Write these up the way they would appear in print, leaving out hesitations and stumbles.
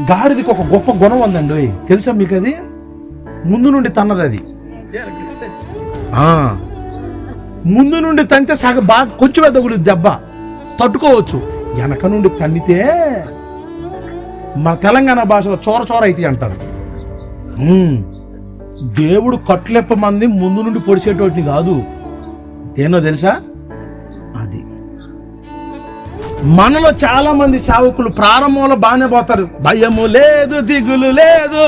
గాడిదకి ఒక గొప్ప గుణం ఉందండి, తెలుసా మీకు? అది ముందు నుండి తన్నది. అది ముందు నుండి తంతే బాగా కొంచెం ఎదగుడు దెబ్బ తట్టుకోవచ్చు. వెనక నుండి తన్నితే మన తెలంగాణ భాషలో చోర చోర అయితే అంటారు. దేవుడు కట్లెప్ప మంది ముందు నుండి పొడిచేటోటిని కాదు. ఏనో తెలుసా? అది మనలో చాలా మంది సేవకులు ప్రారంభంలో బాగానే పోతారు, భయము లేదు దిగులు లేదు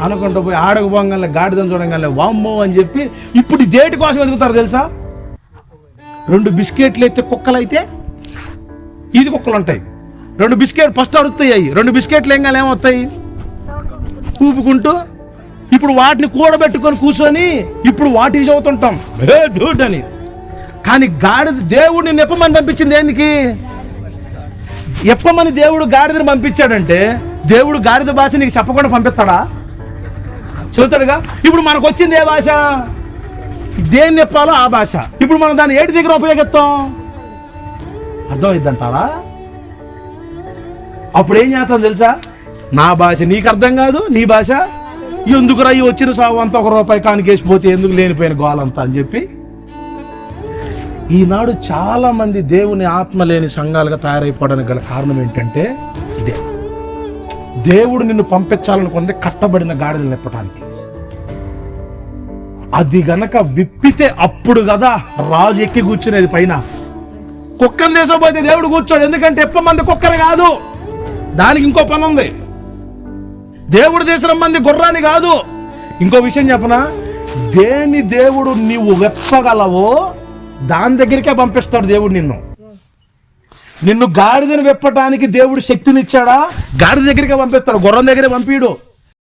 అనుకుంటూ పోయి ఆడకు పోగానే గాడిదని చూడగానే వామ్మో అని చెప్పి ఇప్పుడు దేటి కోసం ఎదుగుతారు తెలుసా? 2 బిస్కెట్లు అయితే కుక్కలు అయితే ఇది కుక్కలు ఉంటాయి. 2 బిస్కెట్ ఫస్ట్ అరుతాయి. 2 బిస్కెట్లు ఏం ఏమవుతాయి? ఊపుకుంటూ ఇప్పుడు వాటిని కూడబెట్టుకొని కూర్చొని ఇప్పుడు వాటికి చదువుతుంటాం డూడ్ అని. కానీ గాడిద దేవుడిని నెప్పమని పంపించింది ఏంటికి? ఎప్పమని దేవుడు గాడిదని పంపించాడంటే దేవుడు గాడిద భాష నీకు చెప్పకుండా పంపిస్తాడా? చెబుతాడుగా. ఇప్పుడు మనకు వచ్చింది ఏ భాష? దేన్ని చెప్పాలో ఆ భాష. ఇప్పుడు మనం దాన్ని ఏటి దగ్గర ఉపయోగిస్తాం? అర్థమైద్దంటారా? అప్పుడు ఏం చేస్తాం తెలుసా? నా భాష నీకు అర్థం కాదు, నీ భాష ఎందుకురా ఈ వచ్చిన సాగు అంతా ₹1 కానికేసిపోతే ఎందుకు లేనిపోయిన గోలంతా అని చెప్పి ఈనాడు చాలా మంది దేవుని ఆత్మ లేని సంఘాలుగా తయారైపోవడానికి గల కారణం ఏంటంటే ఇదే. దేవుడు నిన్ను పంపించాలనుకుంటే కట్టబడిన గాడిదలు నెప్పటానికి. అది గనక విప్పితే అప్పుడు కదా రాజు ఎక్కి కూర్చునేది పైన. కుక్కను దేశపోతే దేవుడు కూర్చోడు, ఎందుకంటే ఎప్పమంది కుక్కరు కాదు, దానికి ఇంకో పని ఉంది. దేవుడు దేశం మంది గుర్రాన్ని కాదు. ఇంకో విషయం చెప్పనా? దేని దేవుడు నీవు వెప్పగలవో దాని దగ్గరికే పంపిస్తాడు దేవుడు నిన్ను. నిన్ను గాడిదని వెప్పటానికి దేవుడు శక్తినిచ్చాడా? గాడిద దగ్గరికే పంపిస్తాడు, గుర్రం దగ్గరే పంపిడు.